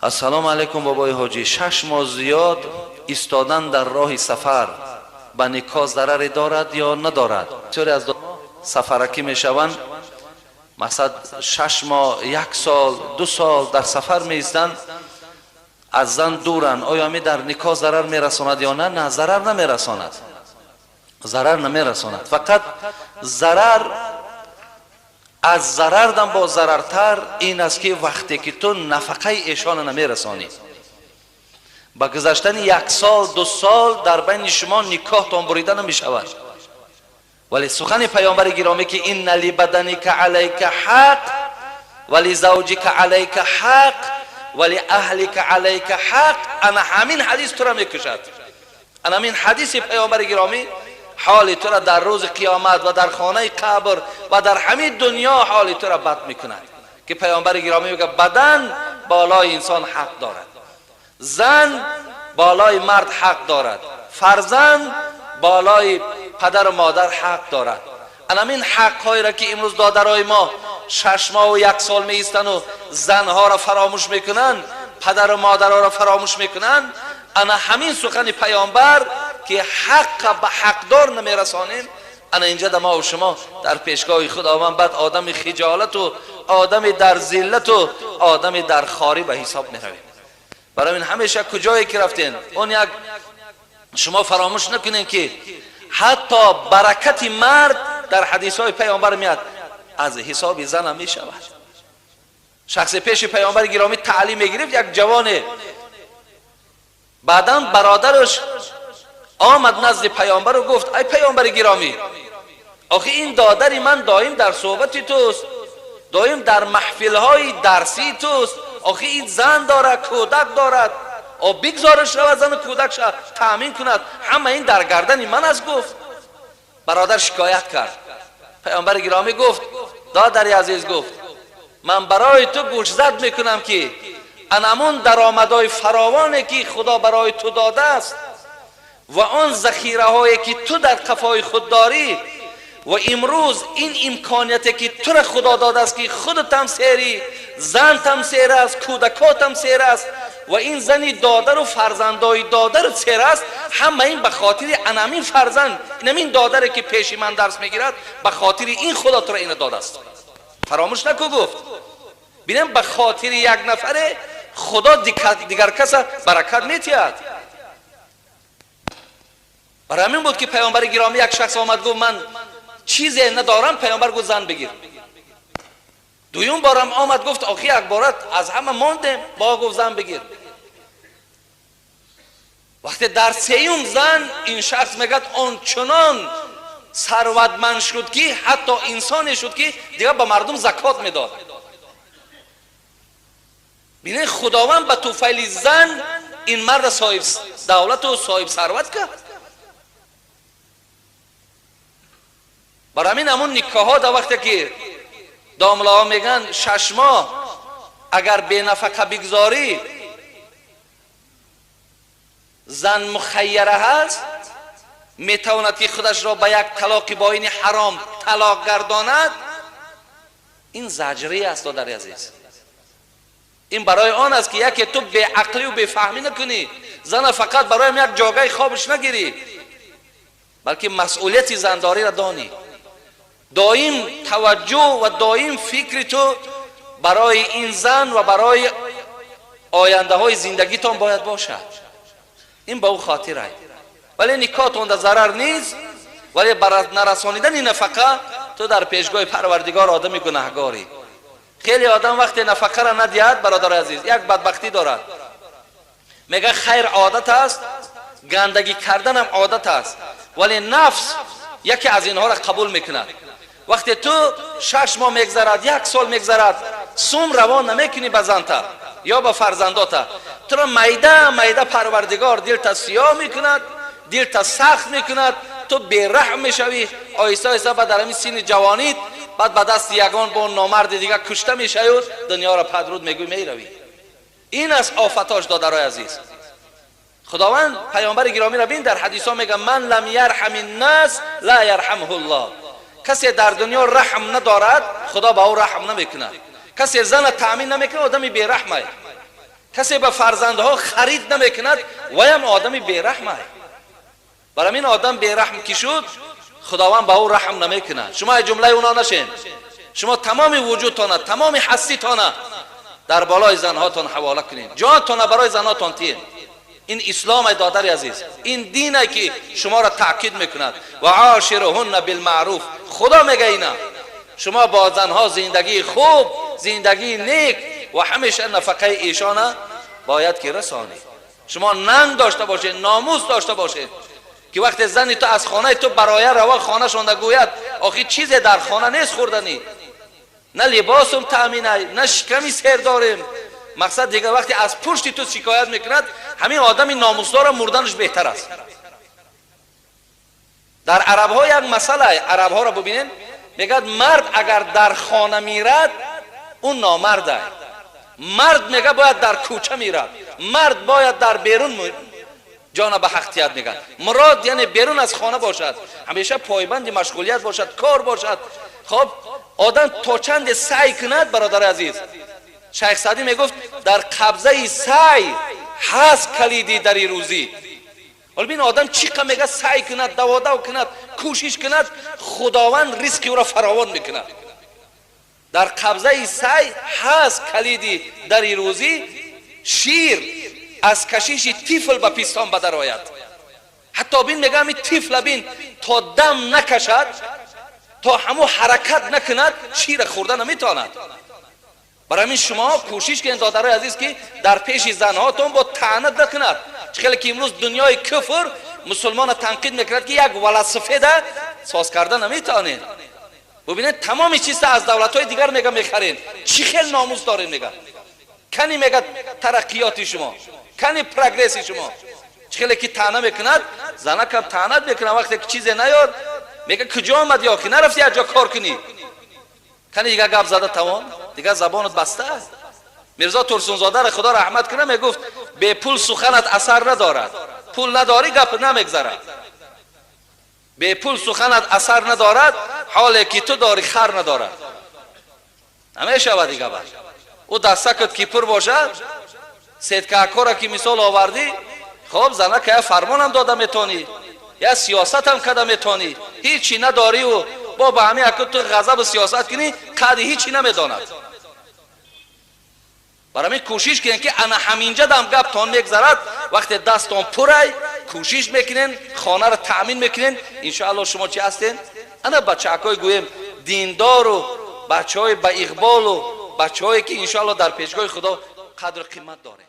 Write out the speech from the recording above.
السلام علیکم بابای حاجی، 6 ماه زیاد ایستادن در راه سفر به نکاح ضرری دارد یا ندارد؟ چطوری از سفرکی میشوند، مثلا 6 ماه، 1 سال، 2 سال در سفر میستند، از زن دورن، آیا می در نکاح ضرر میرساند یا نه؟ نه، ضرر نمیرساند، ضرر نمیرساند. فقط ضرر از ضرر دم با ضررتر این است که وقتی که تو نفقه ایشان نمیرسانی، با گذشتن 1 سال 2 سال در بین شما نکاح تان بریده نمیشود. ولی سخن پیامبر گرامی که این لبدنک علیک حق ولی زوجک علیک حق ولی اهلک علیک حق، انا همین حدیث تو را میکشد. انا همین حدیث پیامبر گرامی حال تو را در روز قیامت و در خانه قبر و در همین دنیا حال تو را بد میکند. که پیامبر گرامی میگه بدن بالای انسان حق دارد، زن بالای مرد حق دارد، فرزند بالای پدر و مادر حق دارد. همین حق‌هایی را که امروز دادرای ما 6 ماه و 1 سال می ایستند و زنها را فراموش میکنند، پدر و مادرها را فراموش میکنند، انا همین سخن پیامبر که حق به حقدار نمیرسانیم، انا اینجا در ما و شما در پیشگاه خداوند بعد آدم خجالت و آدم در ذلت و آدم در خواری به حساب میرویم. برای این همیشه کجایی که رفتین اون یک شما فراموش نکنین که حتی برکت مرد در حدیث های پیامبر میاد از حساب زن هم میشود. شخص پیش پیامبر گرامی تعلیم میگرفت، یک جوانه، بعدا برادرش آمد نزد پیامبر و گفت ای پیامبر گرامی، آخه این دادری من دایم در صحبت توست، دایم در محفل های درسی توست، آخه این زن دارد، کودک دارد، او بگذارش رو زن کودکش تامین کند، همه این در گردن من است. گفت برادر شکایت کرد. پیامبر گرامی گفت دادری عزیز، گفت من برای تو گوشزد میکنم که انمون درآمدهای فراوانی که خدا برای تو داده است و آن ذخیره هایی که تو در قفای خود داری و امروز این امکانیتی که تو را خدا داده است که خودت هم سیری، زن هم سیر است، کودکات هم سیر است و این زنی دادر و فرزندای دادر سیر است، همه این به خاطر انمین فرزند، اینمین دادره که پیش من درس میگیرد، به خاطر این خدا تو را این داده است. فراموش نکو. گفت ببین به خاطر یک نفره خدا دیگر کس برکت میتید. برای همین بود که پیامبر گرامی یک شخص آمد گفت من چیزی ندارم، پیامبر گفت زن بگیر. دویم بارم آمد گفت آخی یک بارت از همه ماندیم، با گفت زن بگیر. وقتی در سیوم زن این شخص میگد اون چنان ثروتمند شد که حتی انسانی شد که دیگه به مردم زکات میداد. ببین خداوند به توفیل زن این مرد صاحب دولت و صاحب ثروت کرد. برای همین همون نکاح ها در وقتی که داملا میگن 6 ماه اگر بی نفقه بگذاری زن مخیره هست، میتواند که خودش را به یک طلاق باین حرام طلاق گرداند. این زجری است دادر عزیز. این برای آن است که یکی تو به عقلی و به فهمی نکنی، زن فقط برای یک جاگه خوابش نگیری، بلکه مسئولیت زنداری را دانی. دائم توجه و دائم فکر تو برای این زن و برای آینده های زندگیتان باید باشد. این به او خاطره. ولی نکاح تون در ضرر نیست، ولی برای نرسانیدن این نفقه تو در پیشگاه پروردگار آدمی گناهگاری. خیلی آدم وقتی نفقه را ندهد برادر عزیز یک بدبختی دارد، میگه خیر عادت است، گندگی کردن هم عادت است، ولی نفس یکی از اینها را قبول میکند. وقتی تو 6 ماه میگذرد، 1 سال میگذرد، سوم روان نمیکنی به زنت یا به فرزندات، تو را میده پروردگار دلت سیاه میکند، دلت سخت میکند، تو بیرحم میشوی، آیسته آیسته بعد در همین سین جوانیت بعد به دست یگان با نامرد دیگه کشته میشوی و دنیا را پدرود میگوی میروی. این از آفتاش دادرای عزیز. خداوند پیامبر گرامی را بین در حدیث ها میگه من لم یرحم الناس لا یرحمه الله. کسی در دنیا رحم ندارد خدا با او رحم نمیکنه. کسی زن تامین نمیکنه آدمی بیرحمه. کسی به فرزندها خرید نمیکند و هم آدمی بیرحم است. برای این آدم بیرحم کی شد خداوند به او رحم نمیکند. شما جمله اونا نشین. شما تمام وجودتان تمام هستیتان در بالای زنهاتان حواله کنید. جانتان برای زنهاتان تین. این اسلام ای دادر عزیز، این دین ای که شما را تاکید میکند و عاشرهن بالمعروف. خدا میگه اینا شما با زنها زندگی خوب، زندگی نیک و همیشه نفقه ایشان باید که رسانی. شما ننگ داشته باشید، ناموس داشته باشید که وقتی زنی تو از خانه تو برای روا خانه شونده گوید آخی چیزی در خانه نیست خوردنی، نه لباسم تامینه، نه شکمی سیر داریم. مقصد دیگه وقتی از پشت تو شکایت میکند همین آدم ناموسدار مردنش بهتر است. در عرب ها یک مسئله، عرب ها را ببینید میگد مرد اگر در خانه میرد اون نامرد است. مرد میگه باید در کوچه میرد، مرد باید در بیرون جان به حق تیاد میگن. مراد یعنی بیرون از خانه باشد، همیشه پایبند مشغولیت باشد، کار باشد. خب آدم تا چند سعی کند برادر عزیز، شیخ سعدی میگفت در قبضه سعی هست کلیدی در این روزی. ولی ببین آدم چقدر میگه سعی کند، دوادو کند، کوشش کند، خداوند ریسک او را فراوان میکند. در قبضه سعی هست کلیدی در این روزی. شیر از کشیش طفل به پیستان بدر آید. حتی بین میگه می طفل بین تا دم نکشد، تا همو حرکت نکند، شیر خورده نمیتواند. برای این شما کوشش کنید دادرای عزیز که در پیش زنهاتون با طعنت نکند. چخیلی که امروز دنیای کفر مسلمان تنقید میکند که یک ولسفه ساز کرده نمیتوانید. ببینید تمام چیز از دولت‌های دیگر میگه میخرین. چی خیلی ناموس دارین میگه. کنی میگه ترقیات شما، کنی پروگرس شما. چخیلی که طعنه میکند، زنه کم طعنت میکنه وقتی که چیزی نیاد میگه کجا آمد یا که نرفتی از جا کار کنی. کنی دیگه گپ زده توان، دیگه زبانت بسته است. میرزا ترسونزاده را خدا رحمت کنه میگفت به پول سخنت اثر ندارد، پول نداری گپ نمیگذرد. به پول سخنت اثر ندارد حالی که تو داری خر ندارد. همیشه و دیگه باید او دستکت کی پر باشد. سید کاکورا که مثال آوردی، خب زنه که فرمان هم داده میتونی یا سیاست هم کده میتونی، هیچی نداری و با به همین اکت تو غضب سیاست کنی کدی هیچی نمیداند. برای می کوشش کنین که انا همینجا دم گپ تان میگذرد. وقتی دستان پرای کوشش میکنین خانه را تامین میکنین، انشاءالله شما چی هستین؟ انا بچه‌های گویم دیندار و بچهای با اقبال و بچه‌هایی که انشاءالله در پیشگاه خدا قدر قیمت داره.